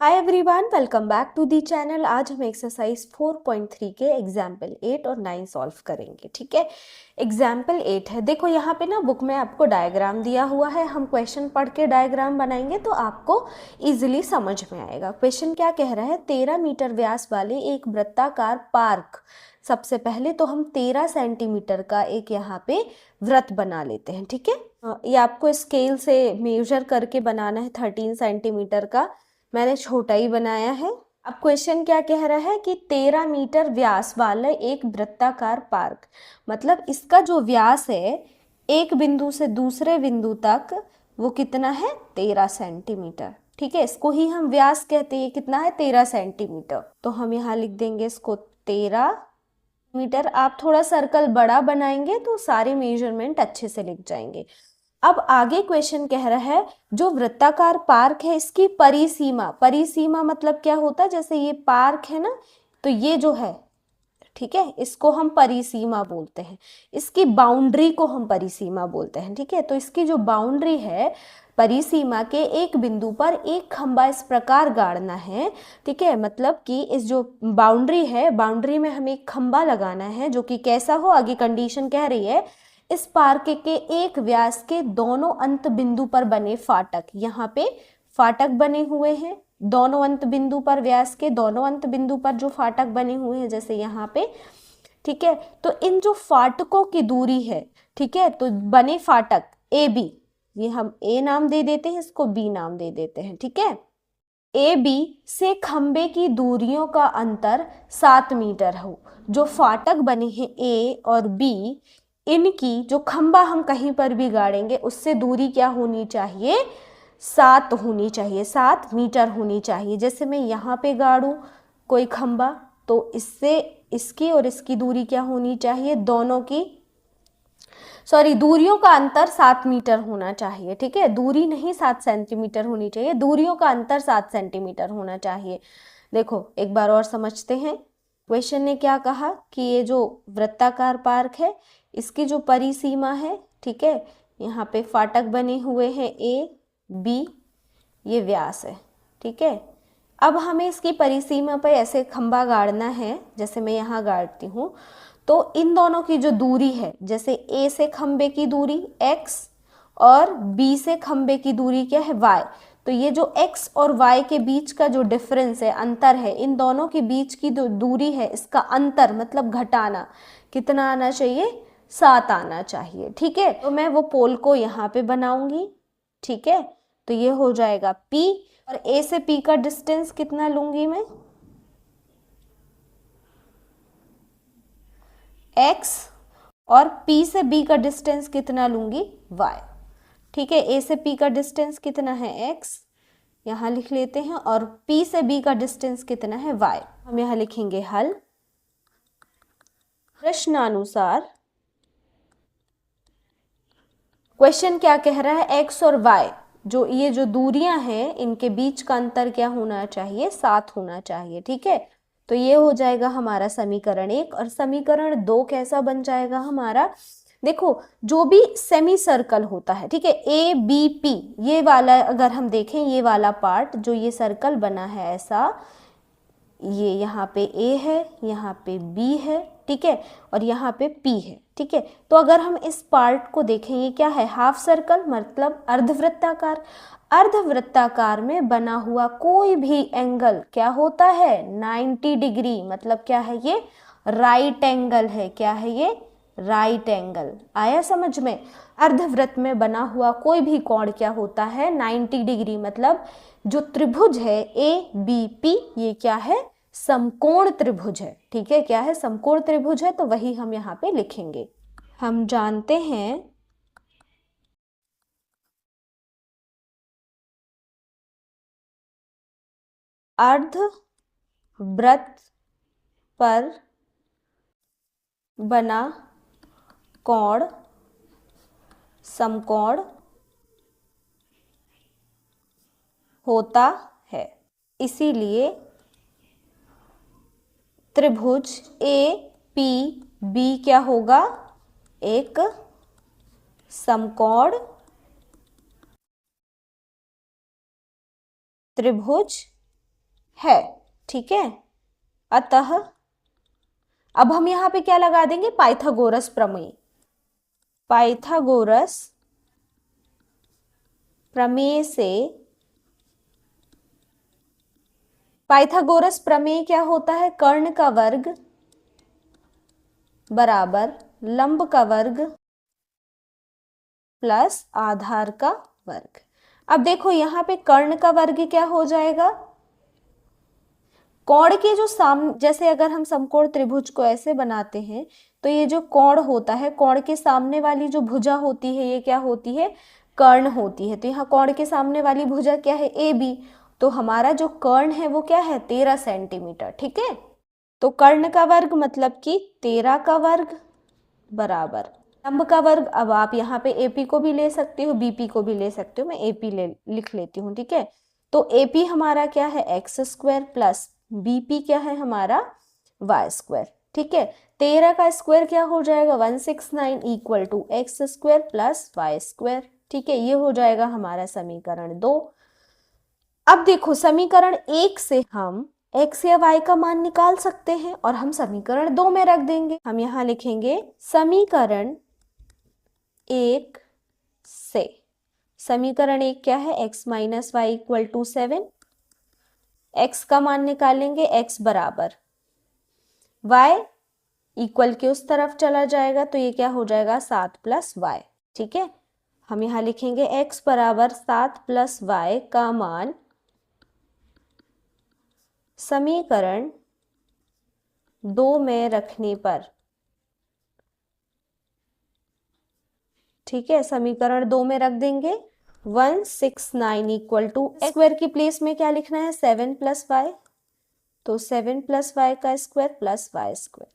Hi everyone, welcome back to the channel. आज हम exercise 4.3 के एग्जाम्पल 8 और 9 सॉल्व करेंगे। ठीक है, एग्जाम्पल 8 है। देखो यहाँ पे ना बुक में आपको डायग्राम दिया हुआ है। हम क्वेश्चन पढ़ के डायग्राम बनाएंगे तो आपको इजीली समझ में आएगा। क्वेश्चन क्या कह रहा है, 13 मीटर व्यास वाले एक वृत्ताकार पार्क। सबसे पहले तो हम 13 सेंटीमीटर का एक यहाँ पे वृत्त बना लेते हैं। ठीक है, ये आपको स्केल से मेजर करके बनाना है। 13 सेंटीमीटर का मैंने छोटा ही बनाया है। अब क्वेश्चन क्या कह रहा है कि 13 मीटर व्यास वाला एक वृत्ताकार पार्क, मतलब इसका जो व्यास है एक बिंदु से दूसरे बिंदु तक वो कितना है, 13 सेंटीमीटर। ठीक है, इसको ही हम व्यास कहते हैं। कितना है, 13 सेंटीमीटर। तो हम यहाँ लिख देंगे इसको 13 मीटर। आप थोड़ा सर्कल बड़ा बनाएंगे तो सारे मेजरमेंट अच्छे से लिख जाएंगे। अब आगे क्वेश्चन कह रहा है जो वृत्ताकार पार्क है इसकी परिसीमा। परिसीमा मतलब क्या होता है, जैसे ये पार्क है ना, तो ये जो है, ठीक है, इसको हम परिसीमा बोलते हैं। इसकी बाउंड्री को हम परिसीमा बोलते हैं। ठीक है, तो इसकी जो बाउंड्री है, परिसीमा के एक बिंदु पर एक खंबा इस प्रकार गाड़ना है। ठीक है, मतलब कि इस जो बाउंड्री है, बाउंड्री में हमें एक खंबा लगाना है जो कि कैसा हो, आगे कंडीशन कह रही है इस पार्क के एक व्यास के दोनों अंत बिंदु पर बने फाटक। यहाँ पे फाटक बने हुए हैं दोनों अंत बिंदु पर, व्यास के दोनों अंत बिंदु पर जो फाटक बने हुए हैं जैसे यहाँ पे। ठीक है, तो इन जो फाटकों की दूरी है, ठीक है, तो बने फाटक ए बी, ये हम ए नाम दे देते हैं, इसको बी नाम दे देते हैं। ठीक है, ए बी से खंबे की दूरियों का अंतर 7 मीटर हो। जो फाटक बने हैं ए और बी, इनकी जो खंबा हम कहीं पर भी गाड़ेंगे उससे दूरी क्या होनी चाहिए, 7 होनी चाहिए, 7 मीटर होनी चाहिए। जैसे मैं यहाँ पे गाड़ूं कोई खंबा तो इससे इसकी और इसकी दूरी क्या होनी चाहिए, दोनों की दूरियों का अंतर 7 मीटर होना चाहिए। ठीक है, दूरी नहीं 7 सेंटीमीटर होनी चाहिए, दूरियों का अंतर 7 सेंटीमीटर होना चाहिए। देखो एक बार और समझते हैं। क्वेश्चन ने क्या कहा कि ये जो वृत्ताकार पार्क है इसकी जो परिसीमा है, ठीक है, यहाँ पे फाटक बने हुए हैं ए बी, ये व्यास है। ठीक है, अब हमें इसकी परिसीमा पर ऐसे खंबा गाड़ना है जैसे मैं यहाँ गाड़ती हूँ। तो इन दोनों की जो दूरी है, जैसे ए से खंबे की दूरी x और b से खंबे की दूरी क्या है, y। तो ये जो x और y के बीच का जो डिफरेंस है, अंतर है, इन दोनों के बीच की जो दूरी है इसका अंतर मतलब घटाना, कितना आना चाहिए, 7 आना चाहिए। ठीक है, तो मैं वो पोल को यहाँ पे बनाऊंगी। ठीक है, तो ये हो जाएगा p, और a से p का डिस्टेंस कितना लूंगी मैं, x, और p से b का डिस्टेंस कितना लूंगी, y। ठीक है, a से p का डिस्टेंस कितना है, x, यहाँ लिख लेते हैं, और p से b का डिस्टेंस कितना है, y। हम यहाँ लिखेंगे हल। प्रश्नानुसार क्वेश्चन क्या कह रहा है, x और y जो ये जो दूरियां हैं इनके बीच का अंतर क्या होना चाहिए, 7 होना चाहिए। ठीक है, तो ये हो जाएगा हमारा समीकरण 1। और समीकरण 2 कैसा बन जाएगा हमारा, देखो जो भी सेमी सर्कल होता है, ठीक है, ए बी पी, ये वाला अगर हम देखें, ये वाला पार्ट जो ये सर्कल बना है ऐसा, ये यहाँ पे ए है, यहाँ पे बी है, ठीक है, और यहाँ पे पी है। ठीक है, तो अगर हम इस पार्ट को देखें, ये क्या है, हाफ सर्कल मतलब अर्धवृत्ताकार। अर्धवृत्ताकार में बना हुआ कोई भी एंगल क्या होता है, 90 डिग्री, मतलब क्या है ये, राइट एंगल है। क्या है ये, राइट एंगल। आया समझ में, अर्धवृत्त में बना हुआ कोई भी कोण क्या होता है, 90 डिग्री। मतलब जो त्रिभुज है ए बी पी, ये क्या है, समकोण त्रिभुज है। ठीक है, क्या है, समकोण त्रिभुज है, तो वही हम यहाँ पे लिखेंगे। हम जानते हैं अर्धवृत्त पर बना कोण समकोण होता है, इसीलिए त्रिभुज ए पी बी क्या होगा, एक समकोण त्रिभुज है, ठीक है। अतः अब हम यहाँ पे क्या लगा देंगे, पाइथागोरस प्रमेय। पाइथागोरस प्रमेय से, पाइथागोरस प्रमेय क्या होता है, कर्ण का वर्ग बराबर लंब का वर्ग प्लस आधार का वर्ग। अब देखो यहाँ पे कर्ण का वर्ग क्या हो जाएगा, कोण के जो जैसे अगर हम समकोण त्रिभुज को ऐसे बनाते हैं तो ये जो कोण होता है, कोण के सामने वाली जो भुजा होती है ये क्या होती है, कर्ण होती है। तो यहाँ कोण के सामने वाली भुजा क्या है, ए बी। तो हमारा जो कर्ण है वो क्या है, 13 सेंटीमीटर, ठीक है। तो कर्ण का वर्ग मतलब कि 13 का वर्ग बराबर लंब का वर्ग। अब आप यहाँ पे एपी को भी ले सकते हो, बीपी को भी ले सकते हो, मैं एपी लिख लेती हूँ, ठीक है। तो एपी हमारा क्या है, एक्स स्क्वायर प्लस बीपी क्या है हमारा, वाई स्क्वायर, ठीक है। 13 का स्क्वायर क्या हो जाएगा, 169 equal to X square plus Y square, ठीक है। ये हो जाएगा हमारा समीकरण 2। अब देखो समीकरण 1 से हम x या y का मान निकाल सकते हैं और हम समीकरण 2 में रख देंगे। हम यहाँ लिखेंगे समीकरण 1 से, समीकरण 1 क्या है, x minus Y equal to 7, x का मान निकालेंगे, x बराबर y इक्वल के उस तरफ चला जाएगा तो ये क्या हो जाएगा, 7 प्लस वाई, ठीक है। हम यहाँ लिखेंगे x बराबर 7 प्लस वाई का मान समीकरण 2 में रखने पर, ठीक है। समीकरण 2 में रख देंगे 169 इक्वल टू स्क्वायर की प्लेस में क्या लिखना है, 7 प्लस वाई, तो 7 प्लस वाई का square plus Y square.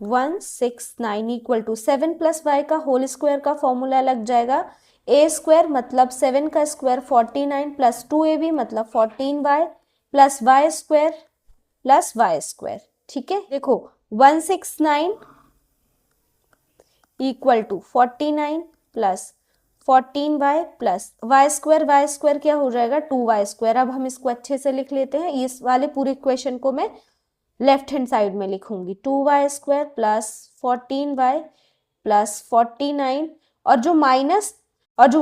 169 equal to 7 plus Y का होल स्क्वायर का फॉर्मूला लग जाएगा, ए स्क्वायर मतलब 7 का स्क्वायर 49 प्लस 2ab मतलब 14y plus Y square plus Y square, ठीक है। देखो 169 equal to 49 plus 14y plus Y square क्या हो जाएगा, 2y स्क्वायर। अब हम इसको अच्छे से लिख लेते हैं, इस वाले पूरे इक्वेशन को मैं लेफ्ट हैंड साइड में लिखूंगी, 2y square plus 14y plus 49 और जो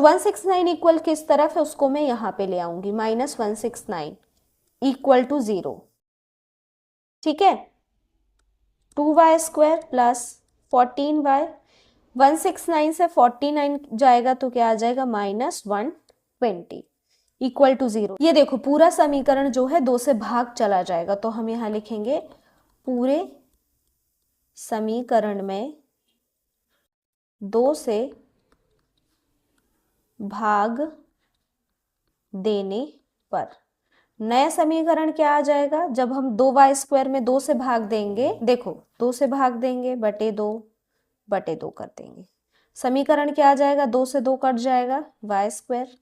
169 इक्वल किस तरफ है उसको मैं यहाँ पे ले आऊंगी, माइनस 169 इक्वल टू 0, ठीक है। 2y स्क्वायर प्लस 14y, 169 से 49 जाएगा तो क्या आ जाएगा, माइनस 120 इक्वल टू 0। ये देखो पूरा समीकरण जो है 2 से भाग चला जाएगा, तो हम यहाँ लिखेंगे पूरे समीकरण में 2 से भाग देने पर नया समीकरण क्या आ जाएगा, जब हम 2y स्क्वायर में 2 से भाग देंगे, देखो 2 से भाग देंगे बटे 2 कर देंगे, समीकरण क्या आ जाएगा, 2 से 2 कट जाएगा, y स्क्वायर,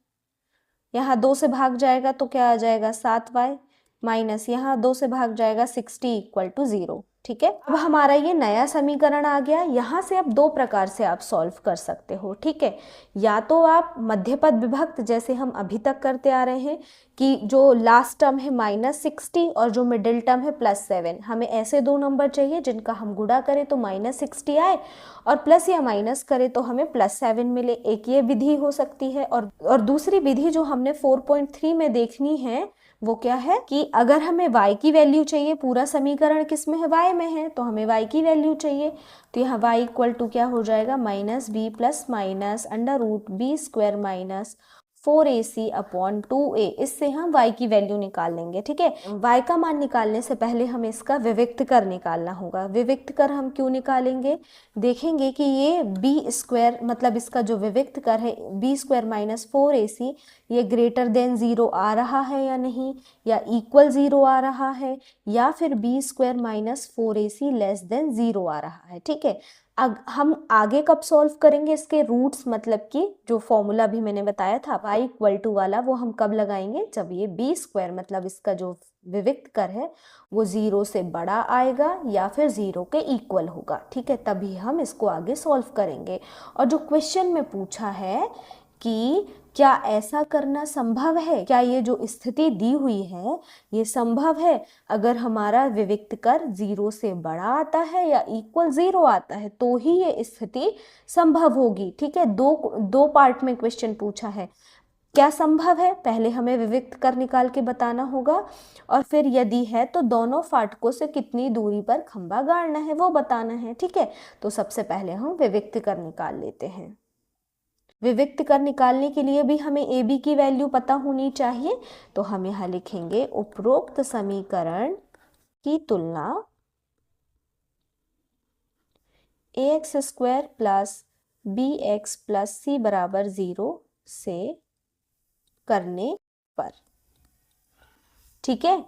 यहाँ 2 से भाग जाएगा तो क्या आ जाएगा 7y माइनस यहाँ 2 से भाग जाएगा 60 इक्वल टू 0, ठीक है। अब हमारा ये नया समीकरण आ गया। यहाँ से अब 2 प्रकार से आप सॉल्व कर सकते हो, ठीक है। या तो आप मध्यपद विभक्त जैसे हम अभी तक करते आ रहे हैं कि जो लास्ट टर्म है -60 और जो मिडिल टर्म है +7, हमें ऐसे 2 नंबर चाहिए जिनका हम गुणा करें तो -60 आए और प्लस या माइनस करें तो हमें +7 मिले। एक ये विधि हो सकती है और दूसरी विधि जो हमने 4.3 में देखनी है वो क्या है कि अगर हमें y की वैल्यू चाहिए, पूरा समीकरण किस में है, y में है, तो हमें y की वैल्यू चाहिए, तो यहाँ y इक्वल टू क्या हो जाएगा, -b plus minus √b square minus 4ac upon 2a। इससे हम y की वैल्यू निकाल लेंगे, ठीक है। y का मान निकालने से पहले हमें इसका विविक्त कर निकालना होगा। विविक्त कर हम क्यों निकालेंगे, देखेंगे कि ये b स्क्वायर मतलब इसका जो विविक्त कर है b स्क्वायर माइनस 4ac, ये ग्रेटर देन 0 आ रहा है या नहीं, या इक्वल 0 आ रहा है, या फिर b square minus 4ac less than 0 आ रहा है, ठीक है। हम आगे कब सॉल्व करेंगे इसके रूट्स, मतलब कि जो फॉर्मूला भी मैंने बताया था y इक्वल टू वाला, वो हम कब लगाएंगे, जब ये b स्क्वायर मतलब इसका जो विविक्त कर है वो 0 से बड़ा आएगा या फिर 0 के इक्वल होगा, ठीक है, तभी हम इसको आगे सॉल्व करेंगे। और जो क्वेश्चन में पूछा है कि क्या ऐसा करना संभव है? क्या ये जो स्थिति दी हुई है ये संभव है? अगर हमारा विविक्त कर 0 से बड़ा आता है या इक्वल 0 आता है तो ही ये स्थिति संभव होगी। ठीक है, दो पार्ट में क्वेश्चन पूछा है। क्या संभव है, पहले हमें विविक्त कर निकाल के बताना होगा, और फिर यदि है तो दोनों फाटकों से कितनी दूरी पर खंबा गाड़ना है वो बताना है। ठीक है, तो सबसे पहले हम विविक्त कर निकाल लेते हैं। विविक्त कर निकालने के लिए भी हमें ए बी की वैल्यू पता होनी चाहिए, तो हम यहाँ लिखेंगे उपरोक्त समीकरण की तुलना ax square plus B X plus C बराबर 0 से करने पर। ठीक है,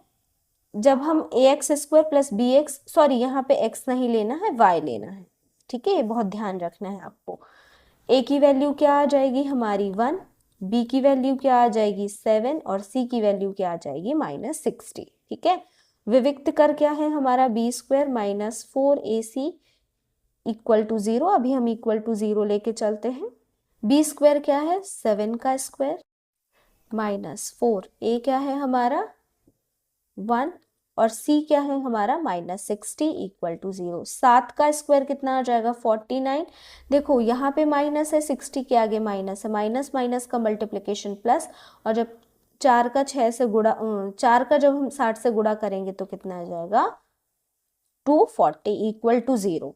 जब हम ax square plus B X, sorry यहाँ पे x नहीं लेना है, y लेना है। ठीक है, ये बहुत ध्यान रखना है आपको। a की वैल्यू क्या आ जाएगी हमारी 1, b की वैल्यू क्या आ जाएगी 7 और c की वैल्यू क्या आ जाएगी -60। ठीक है, विविक्त कर क्या है हमारा B square minus 4ac equal to 0। अभी हम इक्वल टू 0 लेके चलते हैं। बी स्क्वायर क्या है 7 का स्क्वायर माइनस 4, ए क्या है हमारा 1 और c क्या है हमारा -60 इक्वल टू 0। 7 का स्क्वायर कितना आ जाएगा 49। देखो यहाँ पे माइनस है, 60 के आगे माइनस है, माइनस माइनस का मल्टीप्लिकेशन प्लस, और जब 4 का 6 से गुणा 4 का जब हम 60 से गुणा करेंगे तो कितना आ जाएगा 240 इक्वल टू 0।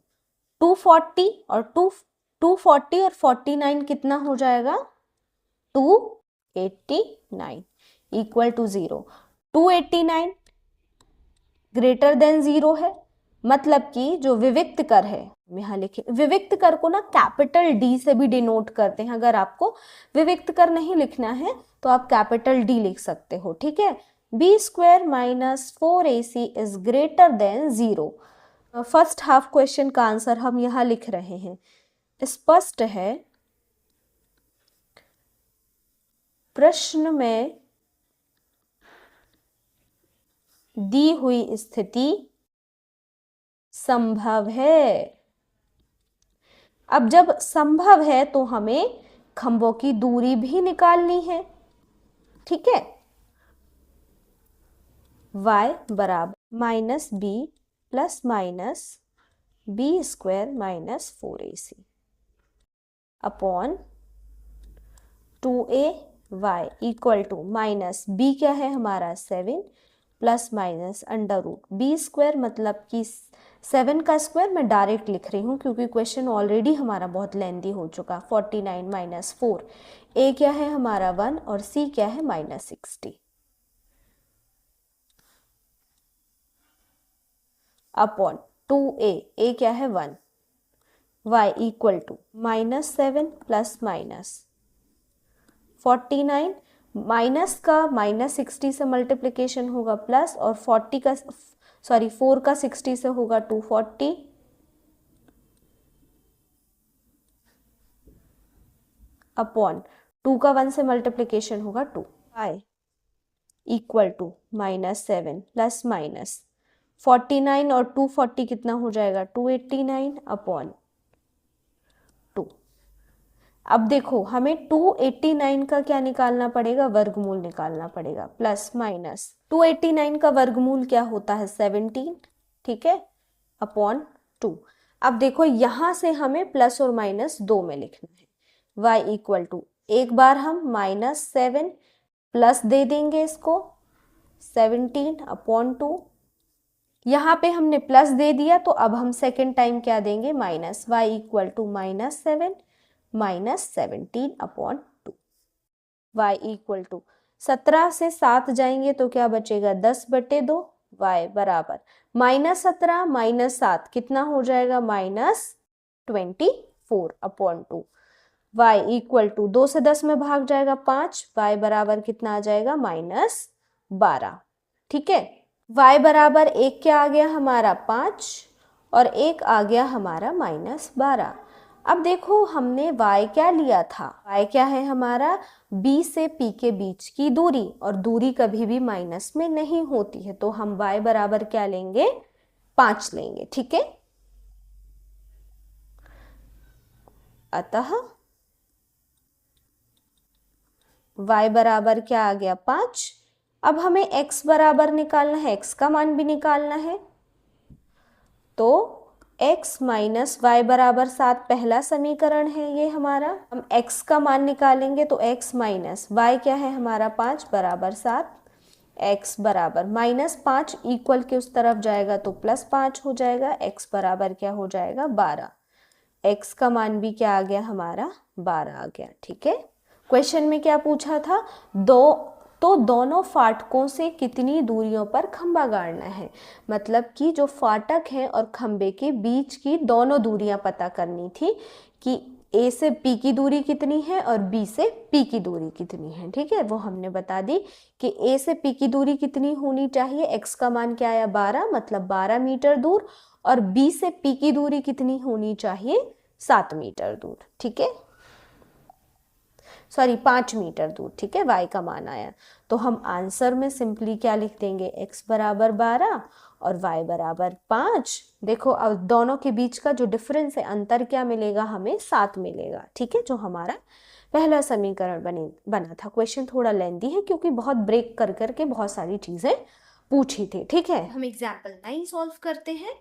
240 और 240 और 49 कितना हो जाएगा 289 इक्वल टू 0। 289 ग्रेटर देन 0 है, मतलब कि जो विविक्त कर है, यहाँ लिखे विविक्त कर को ना कैपिटल डी से भी डिनोट करते हैं। अगर आपको विविक्त कर नहीं लिखना है तो आप कैपिटल डी लिख सकते हो। ठीक है, B square minus 4ac is greater than 0। First half question का आंसर हम यहाँ लिख रहे हैं। स्पष्ट है प्रश्न में दी हुई स्थिति संभव है। अब जब संभव है तो हमें खंभों की दूरी भी निकालनी है। ठीक है, y बराबर minus B plus minus B square minus 4ac upon 2ay equal to minus B क्या है हमारा 7 plus minus under root B square, मतलब कि 7 का स्क्वायर मैं डायरेक्ट लिख रही हूँ क्योंकि क्वेश्चन ऑलरेडी हमारा बहुत लेंदी हो चुका। 49 माइनस 4, ए क्या है हमारा 1 और सी क्या है -60 अपॉन 2a, ए क्या है 1, y equal to -7 plus minus 49, minus का -60 से मल्टीप्लिकेशन होगा प्लस, और 40 का 4 का 60 से होगा 240 अपॉन 2 का 1 से मल्टीप्लिकेशन होगा 2, y equal to -7 plus minus 49 और 240 कितना हो जाएगा 289 अपॉन 2। अब देखो हमें 289 का क्या निकालना पड़ेगा, वर्गमूल निकालना पड़ेगा। प्लस माइनस 289 का वर्गमूल क्या होता है 17। ठीक है, अपॉन 2। अब देखो यहां से हमें प्लस और माइनस 2 में लिखना है। y इक्वल टू, एक बार हम -7 प्लस दे देंगे इसको 17 अपॉन 2। यहाँ पे हमने प्लस दे दिया तो अब हम सेकेंड टाइम क्या देंगे minus, y equal to -7 -17 upon 2। y equal to 17 से 7 जाएंगे तो क्या बचेगा 10/2। y बराबर -17 -7 कितना हो जाएगा -24 अपॉन 2। y इक्वल टू 2 से 10 में भाग जाएगा 5, y बराबर कितना आ जाएगा -12। ठीक है, y बराबर 1 क्या आ गया हमारा 5 और 1 आ गया हमारा -12। अब देखो हमने y क्या लिया था, y क्या है हमारा b से p के बीच की दूरी, और दूरी कभी भी माइनस में नहीं होती है, तो हम y बराबर क्या लेंगे 5 लेंगे। ठीक है, अतः y बराबर क्या आ गया 5। अब हमें x बराबर निकालना है, x का मान भी निकालना है, तो x माइनस वाई बराबर 7 पहला समीकरण है ये हमारा। हम x का मान निकालेंगे तो x माइनस वाई क्या है हमारा 5 बराबर 7, x बराबर -5 इक्वल के उस तरफ जाएगा तो +5 हो जाएगा, x बराबर क्या हो जाएगा 12। x का मान भी क्या आ गया हमारा 12 आ गया। ठीक है, क्वेश्चन में क्या पूछा था, दोनों फाटकों से कितनी दूरियों पर खंबा गाड़ना है, मतलब कि जो फाटक है और खंबे के बीच की दोनों दूरियां पता करनी थी कि A से P की दूरी कितनी है और B से P की दूरी कितनी है। ठीक है, वो हमने बता दी कि A से P की दूरी कितनी होनी चाहिए, x का मान क्या आया 12, मतलब 12 मीटर दूर, और B से P की दूरी कितनी होनी चाहिए 7 मीटर दूर। ठीक है, सॉरी 5 मीटर दूर। ठीक है, y का मान आया, तो हम आंसर में सिंपली क्या लिख देंगे, x बराबर 12 और y बराबर 5। देखो अब दोनों के बीच का जो डिफरेंस है, अंतर क्या मिलेगा हमें 7 मिलेगा। ठीक है, जो हमारा पहला समीकरण बना था। क्वेश्चन थोड़ा लेंदी है क्योंकि बहुत ब्रेक कर करके बहुत सारी चीजें पूछी थी। ठीक है, हम एग्जाम्पल 9 सॉल्व करते हैं।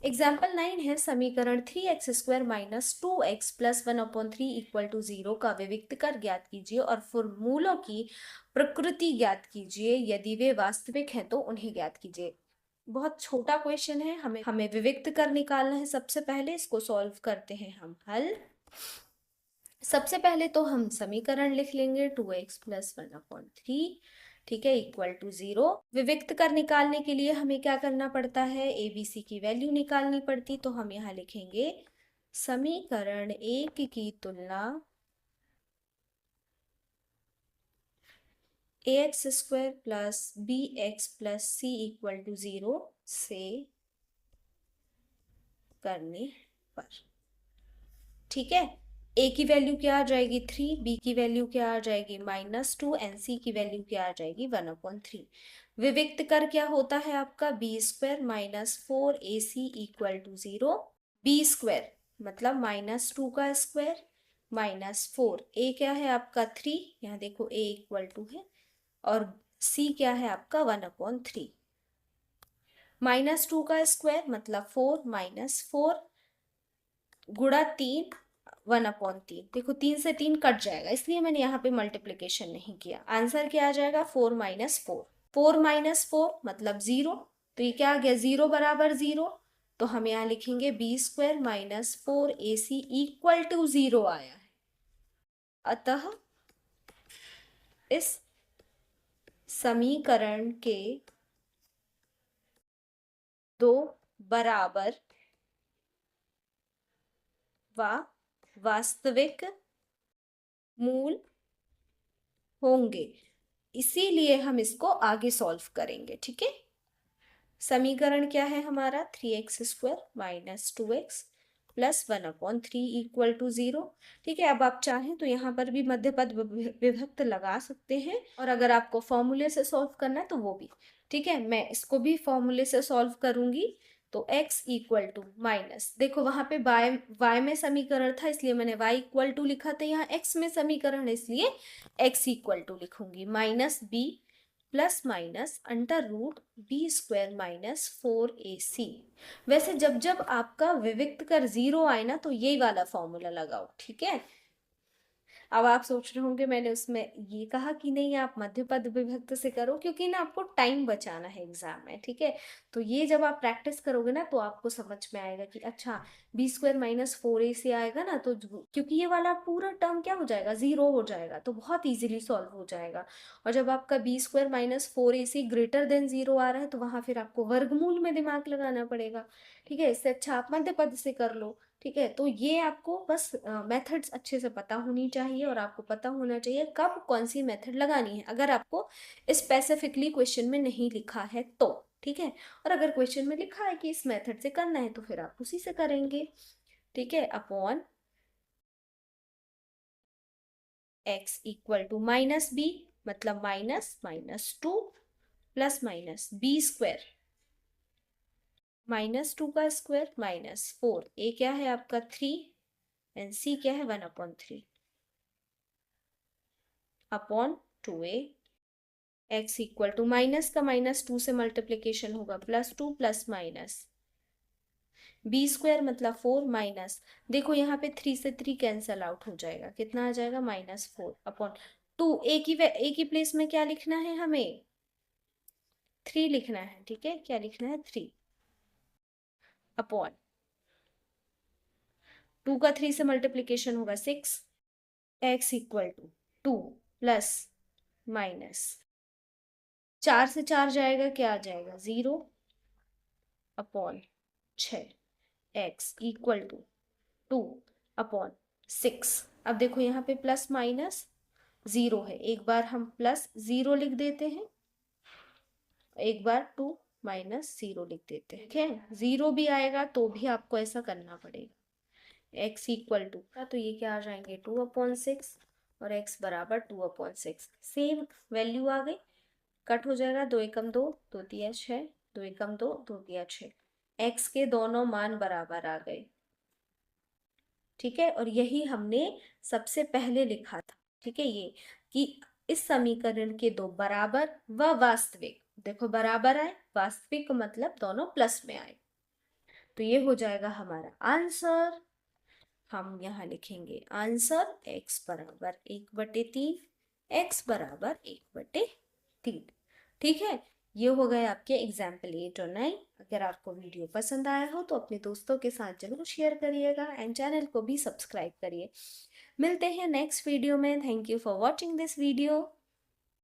एग्जाम्पल 9 है, समीकरण 3x² minus 2x plus 1/3 equal to 0 का विविक्त कर ज्ञात कीजिए और फॉर्मूलों की प्रकृति ज्ञात कीजिए, यदि वे वास्तविक हैं तो उन्हें ज्ञात कीजिए। बहुत छोटा क्वेश्चन है, हमें विविक्त कर निकालना है। सबसे पहले इसको सॉल्व करते हैं हम हल। सबसे पहले तो हम समीकरण लिख लेंगे 2x प्लस 1/3, ठीक है, इक्वल टू 0। विविक्त कर निकालने के लिए हमें क्या करना पड़ता है, ABC की वैल्यू निकालनी पड़ती, तो हम यहाँ लिखेंगे समीकरण 1 की तुलना ax² plus bx plus c equal to 0 से करने पर। ठीक है, a की वैल्यू क्या आ जाएगी 3, b की वैल्यू क्या आ जाएगी -2 एंड c की वैल्यू क्या आ जाएगी 1/3। विविक्त कर क्या होता है आपका b² minus 4ac equal to 0। b² मतलब -2 का स्क्वायर माइनस 4, a क्या है आपका 3, यहाँ देखो a इक्वल टू है, और c क्या है आपका 1/3। -2 का स्क्वायर मतलब 4 माइनस 4 गुणा 3 1/3। देखो 3 से 3 कट जाएगा, इसलिए मैंने यहाँ पे मल्टीप्लीकेशन नहीं किया। आंसर क्या आ जाएगा 4 माइनस 4, 4 माइनस 4 मतलब 0, तो ये क्या आ गया 0 बराबर 0, तो हम यहाँ लिखेंगे b² minus 4ac equal to 0 आया है। अतः इस समीकरण के दो बराबर व वास्तविक मूल होंगे, इसीलिए हम इसको आगे सॉल्व करेंगे। ठीक है, समीकरण क्या है हमारा 3x² minus 2x plus 1/3 equal to 0। ठीक है, अब आप चाहें तो यहाँ पर भी मध्यपद विभक्त लगा सकते हैं, और अगर आपको फॉर्मूले से सॉल्व करना है तो वो भी। ठीक है, मैं इसको भी फॉर्मूले से सॉल्व करूंगी, तो x इक्वल टू माइनस, देखो वहां पे y में समीकरण था इसलिए मैंने y इक्वल टू लिखा था, यहाँ x में समीकरण है इसलिए x इक्वल टू लिखूंगी, minus b plus minus √b² minus 4ac। वैसे जब जब आपका विविक्त कर 0 आए ना तो यही वाला फॉर्मूला लगाओ। ठीक है, अब आप सोच रहे होंगे मैंने उसमें ये कहा कि नहीं आप मध्यपद विभक्त से करो, क्योंकि ना आपको टाइम बचाना है एग्जाम में। ठीक है, तो ये जब आप प्रैक्टिस करोगे ना तो आपको समझ में आएगा कि अच्छा b² माइनस 4ac से आएगा ना, तो क्योंकि ये वाला पूरा टर्म क्या हो जाएगा 0 हो जाएगा, तो बहुत इजीली सॉल्व हो जाएगा। और जब आपका b² minus 4ac greater than 0 आ रहा है तो वहां फिर आपको वर्गमूल में दिमाग लगाना पड़ेगा। ठीक है, इससे अच्छा आप मध्यपद से कर लो। ठीक है, तो ये आपको बस मेथड्स अच्छे से पता होनी चाहिए, और आपको पता होना चाहिए कब कौन सी मेथड लगानी है, अगर आपको स्पेसिफिकली क्वेश्चन में नहीं लिखा है तो। ठीक है, और अगर क्वेश्चन में लिखा है कि इस मेथड से करना है तो फिर आप उसी से करेंगे। ठीक है, upon x equal to minus b मतलब -2 प्लस माइनस b² -2 का स्क्वायर माइनस 4, a क्या है आपका 3 एंड c क्या है 1/3। Upon 2a। x equal to minus का माइनस 2 से मल्टीप्लीकेशन होगा +2 प्लस माइनस बी स्क्वायर मतलब 4 माइनस, देखो यहाँ पे 3 से 3 कैंसल आउट हो जाएगा, कितना आ जाएगा -4 अपॉन 2। एक ही प्लेस में क्या लिखना है हमें, 3 लिखना है, ठीक है, क्या लिखना है 3 अपॉन 2 का 3 से मल्टीप्लीकेशन होगा 6। x equal to 2 plus minus 4 से 4 जाएगा, क्या आ जाएगा 0 upon 6। x equal to 2 upon 6। अब देखो यहाँ पे प्लस माइनस 0 है, एक बार हम +0 लिख देते हैं, एक बार 2 -0 लिख देते हैं, ठीक है। 0 भी आएगा तो भी आपको ऐसा करना पड़ेगा। x इक्वल टू, तो ये क्या आ जाएंगे 2/6 और x बराबर 2/6, सेम वैल्यू आ गई, कट हो जाएगा, 2 एकम 2, 2 तिया 6, 2 एकम 2, 2 तिया 6, x के दोनों मान बराबर आ गए, ठीक है। और यही हमने सबसे पहले लिखा था, ठीक है, ये कि इस समीकरण के दो बराबर व वास्तविक, देखो बराबर आए, वास्तविक मतलब दोनों प्लस में आए, तो ये हो जाएगा हमारा आंसर। हम यहाँ लिखेंगे आंसर x बराबर 1/3, x बराबर 1/3, ठीक है। ये हो गए आपके एग्जाम्पल 8 और 9। अगर आपको वीडियो पसंद आया हो तो अपने दोस्तों के साथ जरूर शेयर करिएगा एंड चैनल को भी सब्सक्राइब करिए। मिलते हैं नेक्स्ट वीडियो में। Thank you for watching this video.